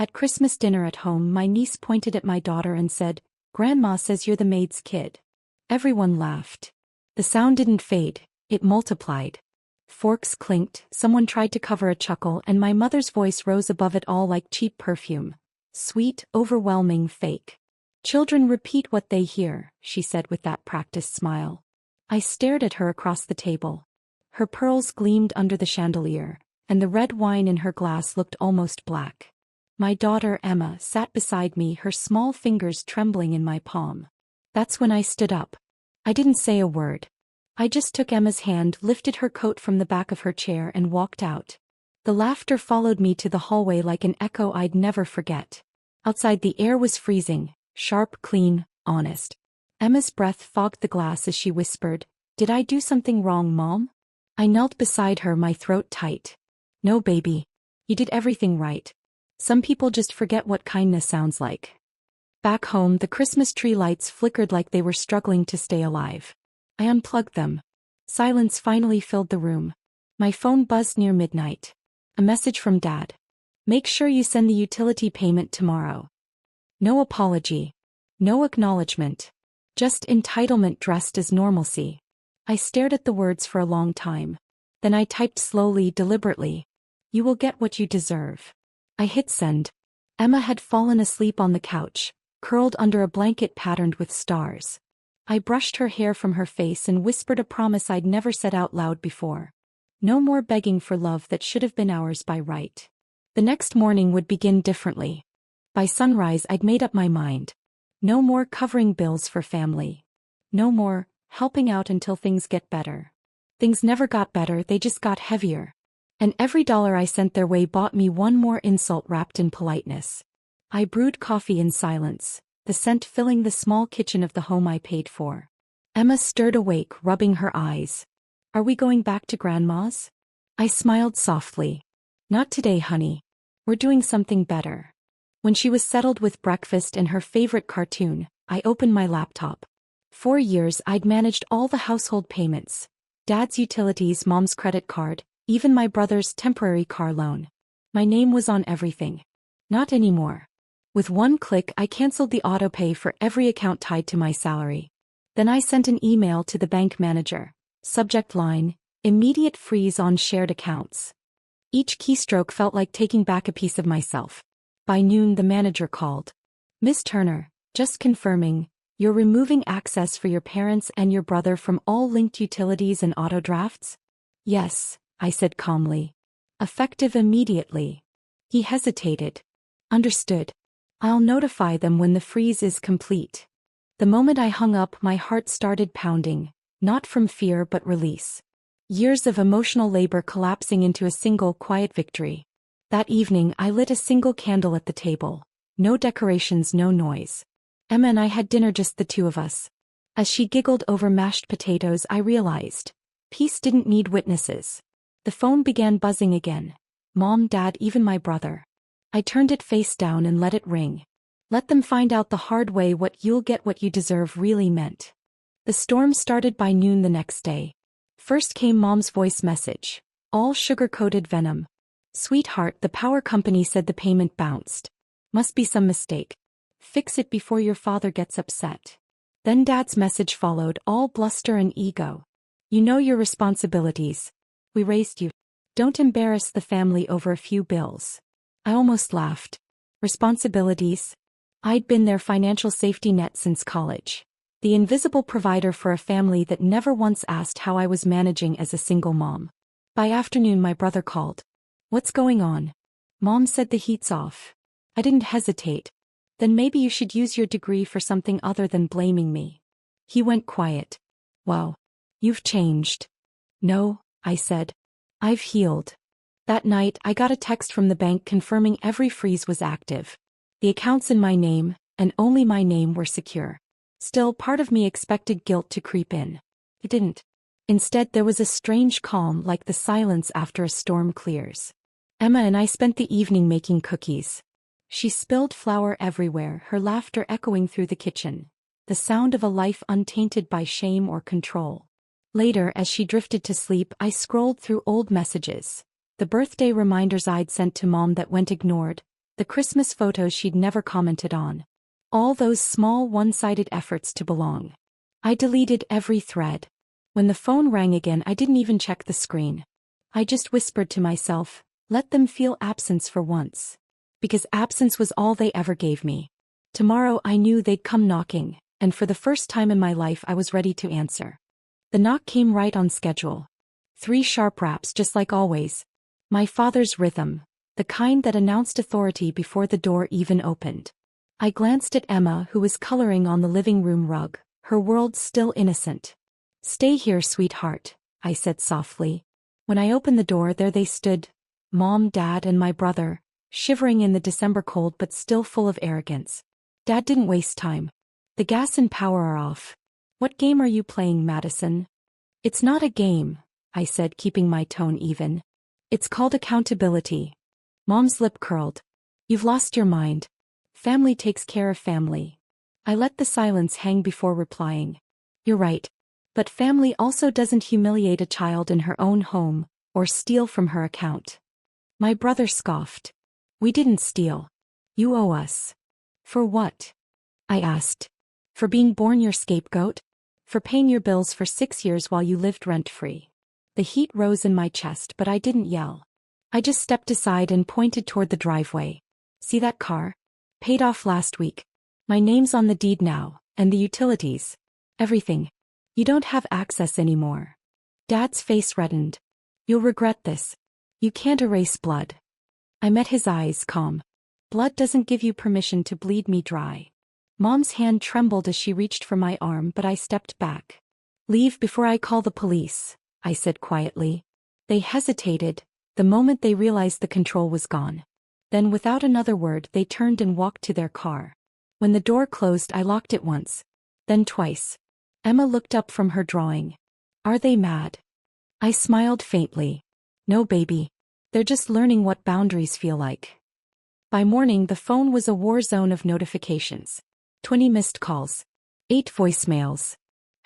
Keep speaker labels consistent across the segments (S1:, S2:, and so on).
S1: At Christmas dinner at home, my niece pointed at my daughter and said, "Grandma says you're the maid's kid." Everyone laughed. The sound didn't fade, it multiplied. Forks clinked, someone tried to cover a chuckle, and my mother's voice rose above it all like cheap perfume. Sweet, overwhelming, fake. "Children repeat what they hear," she said with that practiced smile. I stared at her across the table. Her pearls gleamed under the chandelier, and the red wine in her glass looked almost black. My daughter Emma sat beside me, her small fingers trembling in my palm. That's when I stood up. I didn't say a word. I just took Emma's hand, lifted her coat from the back of her chair, and walked out. The laughter followed me to the hallway like an echo I'd never forget. Outside the air was freezing, sharp, clean, honest. Emma's breath fogged the glass as she whispered, "Did I do something wrong, Mom?" I knelt beside her, my throat tight. "No, baby. You did everything right. Some people just forget what kindness sounds like." Back home, the Christmas tree lights flickered like they were struggling to stay alive. I unplugged them. Silence finally filled the room. My phone buzzed near midnight. A message from Dad. "Make sure you send the utility payment tomorrow." No apology. No acknowledgement. Just entitlement dressed as normalcy. I stared at the words for a long time. Then I typed slowly, deliberately. "You will get what you deserve." I hit send. Emma had fallen asleep on the couch, curled under a blanket patterned with stars. I brushed her hair from her face and whispered a promise I'd never said out loud before. No more begging for love that should have been ours by right. The next morning would begin differently. By sunrise I'd made up my mind. No more covering bills for family. No more helping out until things get better. Things never got better, they just got heavier. And every dollar I sent their way bought me one more insult wrapped in politeness. I brewed coffee in silence, the scent filling the small kitchen of the home I paid for. Emma stirred awake, rubbing her eyes. "Are we going back to Grandma's?" I smiled softly. "Not today, honey. We're doing something better." When she was settled with breakfast and her favorite cartoon, I opened my laptop. 4 years I'd managed all the household payments. Dad's utilities, Mom's credit card, even my brother's temporary car loan. My name was on everything. Not anymore. With one click I canceled the autopay for every account tied to my salary. Then I sent an email to the bank manager. Subject line, "Immediate freeze on shared accounts." Each keystroke felt like taking back a piece of myself. By noon the manager called. "Miss Turner, just confirming, you're removing access for your parents and your brother from all linked utilities and auto drafts?" "Yes," I said calmly. "Effective immediately." He hesitated. "Understood. I'll notify them when the freeze is complete." The moment I hung up, my heart started pounding, not from fear but release. Years of emotional labor collapsing into a single quiet victory. That evening I lit a single candle at the table. No decorations, no noise. Emma and I had dinner, just the two of us. As she giggled over mashed potatoes, I realized peace didn't need witnesses. The phone began buzzing again. Mom, Dad, even my brother. I turned it face down and let it ring. Let them find out the hard way what "you'll get what you deserve" really meant. The storm started by noon the next day. First came Mom's voice message. All sugar-coated venom. "Sweetheart, the power company said the payment bounced. Must be some mistake. Fix it before your father gets upset." Then Dad's message followed, all bluster and ego. "You know your responsibilities. We raised you. Don't embarrass the family over a few bills." I almost laughed. Responsibilities? I'd been their financial safety net since college. The invisible provider for a family that never once asked how I was managing as a single mom. By afternoon my brother called. "What's going on?" "Mom said the heat's off." I didn't hesitate. "Then maybe you should use your degree for something other than blaming me." He went quiet. "Wow. You've changed." "No," I said. "I've healed." That night I got a text from the bank confirming every freeze was active. The accounts in my name, and only my name, were secure. Still, part of me expected guilt to creep in. It didn't. Instead, there was a strange calm, like the silence after a storm clears. Emma and I spent the evening making cookies. She spilled flour everywhere, her laughter echoing through the kitchen. The sound of a life untainted by shame or control. Later, as she drifted to sleep, I scrolled through old messages. The birthday reminders I'd sent to Mom that went ignored, the The Christmas photos she'd never commented on. All those small one-sided efforts to belong. I deleted every thread. When the phone rang again, I didn't even check the screen. I just whispered to myself, let them feel absence for once. Because absence was all they ever gave me. Tomorrow I knew they'd come knocking, and for the first time in my life I was ready to answer. The knock came right on schedule. 3 sharp raps just like always. My father's rhythm, the kind that announced authority before the door even opened. I glanced at Emma, who was coloring on the living room rug, her world still innocent. Stay here, sweetheart, I said softly. When I opened the door, there they stood, Mom, Dad, and my brother, shivering in the December cold but still full of arrogance. Dad didn't waste time. The gas and power are off. What game are you playing, Madison? It's not a game, I said, keeping my tone even. It's called accountability. Mom's lip curled. You've lost your mind. Family takes care of family. I let the silence hang before replying. You're right. But family also doesn't humiliate a child in her own home, or steal from her account. My brother scoffed. We didn't steal. You owe us. For what? I asked. For being born your scapegoat? For paying your bills for 6 years while you lived rent-free. The heat rose in my chest, but I didn't yell. I just stepped aside and pointed toward the driveway. See that car? Paid off last week. My name's on the deed now, and the utilities. Everything. You don't have access anymore. Dad's face reddened. You'll regret this. You can't erase blood. I met his eyes, calm. Blood doesn't give you permission to bleed me dry. Mom's hand trembled as she reached for my arm, but I stepped back. Leave before I call the police, I said quietly. They hesitated, the moment they realized the control was gone. Then without another word they turned and walked to their car. When the door closed I locked it once. Then twice. Emma looked up from her drawing. Are they mad? I smiled faintly. No, baby. They're just learning what boundaries feel like. By morning the phone was a war zone of notifications. 20 missed calls. 8 voicemails.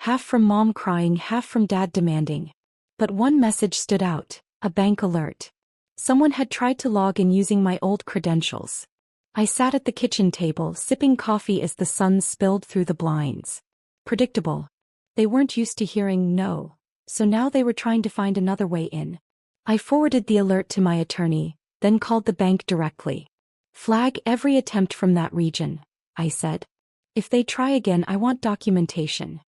S1: Half from Mom crying, half from Dad demanding. But one message stood out, a bank alert. Someone had tried to log in using my old credentials. I sat at the kitchen table, sipping coffee as the sun spilled through the blinds. Predictable. They weren't used to hearing no, so now they were trying to find another way in. I forwarded the alert to my attorney, then called the bank directly. Flag every attempt from that region, I said. If they try again, I want documentation.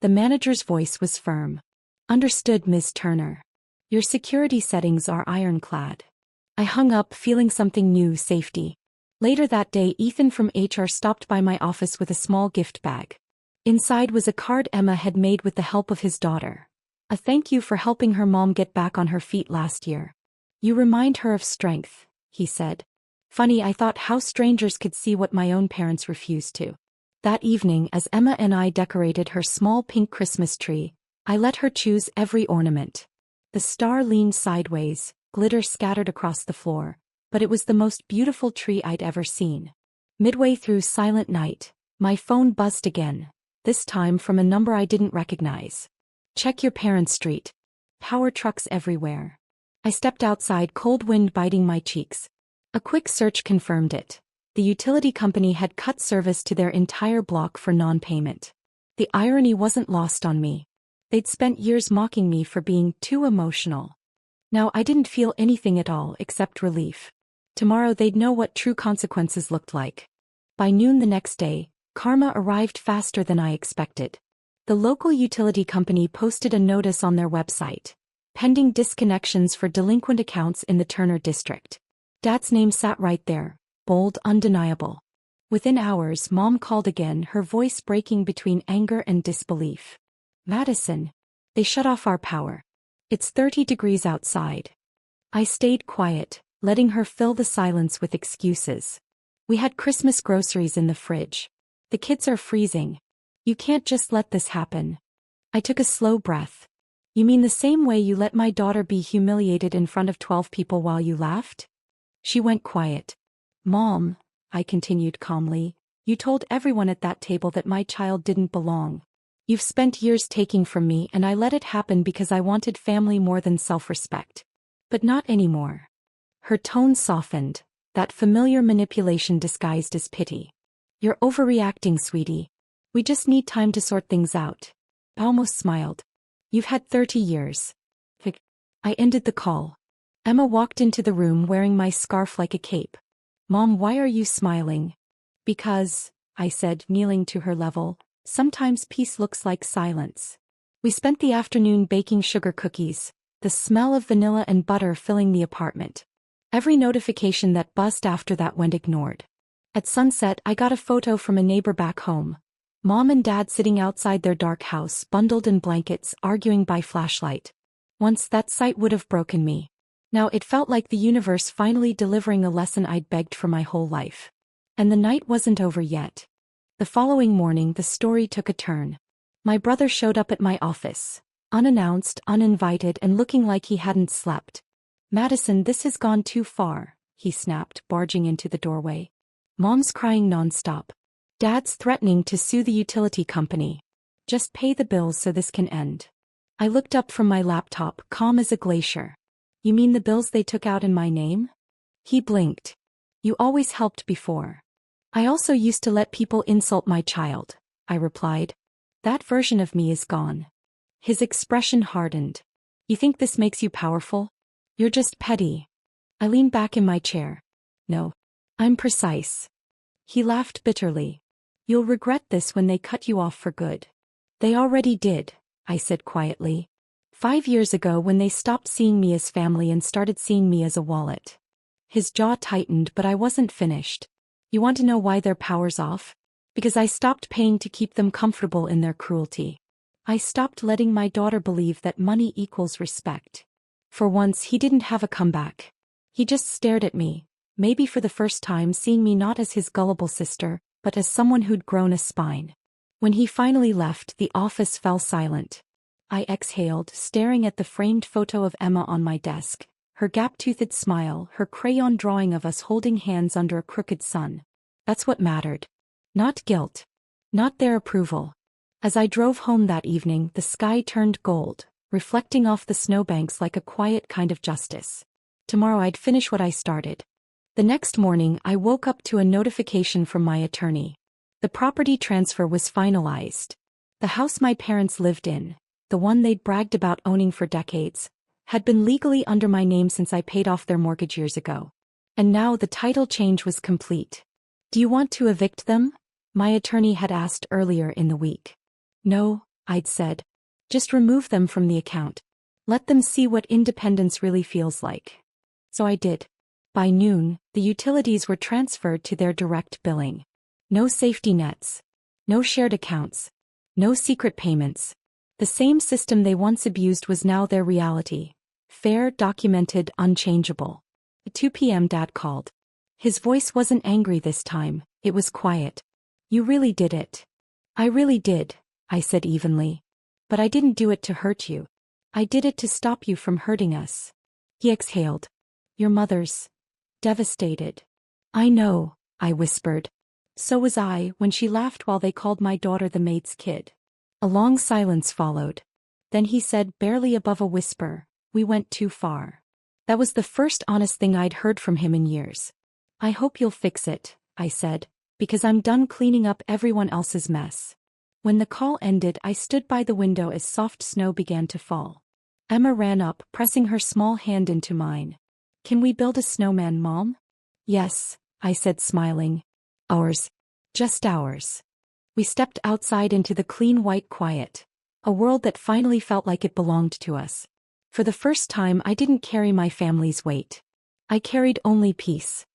S1: The manager's voice was firm. Understood, Ms. Turner. Your security settings are ironclad. I hung up, feeling something new, safety. Later that day, Ethan from HR stopped by my office with a small gift bag. Inside was a card Emma had made with the help of his daughter. A thank you for helping her mom get back on her feet last year. You remind her of strength, he said. Funny, I thought how strangers could see what my own parents refused to. That evening, as Emma and I decorated her small pink Christmas tree, I let her choose every ornament. The star leaned sideways, glitter scattered across the floor, but it was the most beautiful tree I'd ever seen. Midway through Silent Night, my phone buzzed again, this time from a number I didn't recognize. Check your parents' street. Power trucks everywhere. I stepped outside, cold wind biting my cheeks. A quick search confirmed it. The utility company had cut service to their entire block for non-payment. The irony wasn't lost on me. They'd spent years mocking me for being too emotional. Now I didn't feel anything at all except relief. Tomorrow they'd know what true consequences looked like. By noon the next day, karma arrived faster than I expected. The local utility company posted a notice on their website. Pending disconnections for delinquent accounts in the Turner district. Dad's name sat right there. Bold, undeniable. Within hours, Mom called again, her voice breaking between anger and disbelief. Madison. They shut off our power. It's 30 degrees outside. I stayed quiet, letting her fill the silence with excuses. We had Christmas groceries in the fridge. The kids are freezing. You can't just let this happen. I took a slow breath. You mean the same way you let my daughter be humiliated in front of 12 people while you laughed? She went quiet. Mom, I continued calmly, you told everyone at that table that my child didn't belong. You've spent years taking from me, and I let it happen because I wanted family more than self-respect. But not anymore. Her tone softened. That familiar manipulation disguised as pity. You're overreacting, sweetie. We just need time to sort things out. I almost smiled. You've had 30 years. I ended the call. Emma walked into the room wearing my scarf like a cape. Mom, why are you smiling? Because, I said, kneeling to her level, sometimes peace looks like silence. We spent the afternoon baking sugar cookies, the smell of vanilla and butter filling the apartment. Every notification that buzzed after that went ignored. At sunset, I got a photo from a neighbor back home. Mom and Dad sitting outside their dark house, bundled in blankets, arguing by flashlight. Once that sight would have broken me. Now it felt like the universe finally delivering a lesson I'd begged for my whole life. And the night wasn't over yet. The following morning the story took a turn. My brother showed up at my office, unannounced, uninvited, and looking like he hadn't slept. Madison, this has gone too far, he snapped, barging into the doorway. Mom's crying nonstop. Dad's threatening to sue the utility company. Just pay the bills so this can end. I looked up from my laptop, calm as a glacier. You mean the bills they took out in my name? He blinked. You always helped before. I also used to let people insult my child, I replied. That version of me is gone. His expression hardened. You think this makes you powerful? You're just petty. I leaned back in my chair. No. I'm precise. He laughed bitterly. You'll regret this when they cut you off for good. They already did, I said quietly. 5 years ago when they stopped seeing me as family and started seeing me as a wallet. His jaw tightened, but I wasn't finished. You want to know why their power's off? Because I stopped paying to keep them comfortable in their cruelty. I stopped letting my daughter believe that money equals respect. For once he didn't have a comeback. He just stared at me, maybe for the first time seeing me not as his gullible sister, but as someone who'd grown a spine. When he finally left, the office fell silent. I exhaled, staring at the framed photo of Emma on my desk, her gap-toothed smile, her crayon drawing of us holding hands under a crooked sun. That's what mattered. Not guilt. Not their approval. As I drove home that evening, the sky turned gold, reflecting off the snowbanks like a quiet kind of justice. Tomorrow I'd finish what I started. The next morning, I woke up to a notification from my attorney. The property transfer was finalized. The house my parents lived in, the one they'd bragged about owning for decades, had been legally under my name since I paid off their mortgage years ago. And now the title change was complete. Do you want to evict them? My attorney had asked earlier in the week. No, I'd said. Just remove them from the account. Let them see what independence really feels like. So I did. By noon, the utilities were transferred to their direct billing. No safety nets. No shared accounts. No secret payments. The same system they once abused was now their reality. Fair, documented, unchangeable. At 2 p.m. Dad called. His voice wasn't angry this time, it was quiet. You really did it. I really did, I said evenly. But I didn't do it to hurt you. I did it to stop you from hurting us. He exhaled. Your mother's devastated. I know, I whispered. So was I when she laughed while they called my daughter the maid's kid. A long silence followed. Then he said, barely above a whisper, we went too far. That was the first honest thing I'd heard from him in years. I hope you'll fix it, I said, because I'm done cleaning up everyone else's mess. When the call ended, I stood by the window as soft snow began to fall. Emma ran up, pressing her small hand into mine. Can we build a snowman, Mom? Yes, I said, smiling. Ours. Just ours. We stepped outside into the clean white quiet. A world that finally felt like it belonged to us. For the first time, I didn't carry my family's weight. I carried only peace.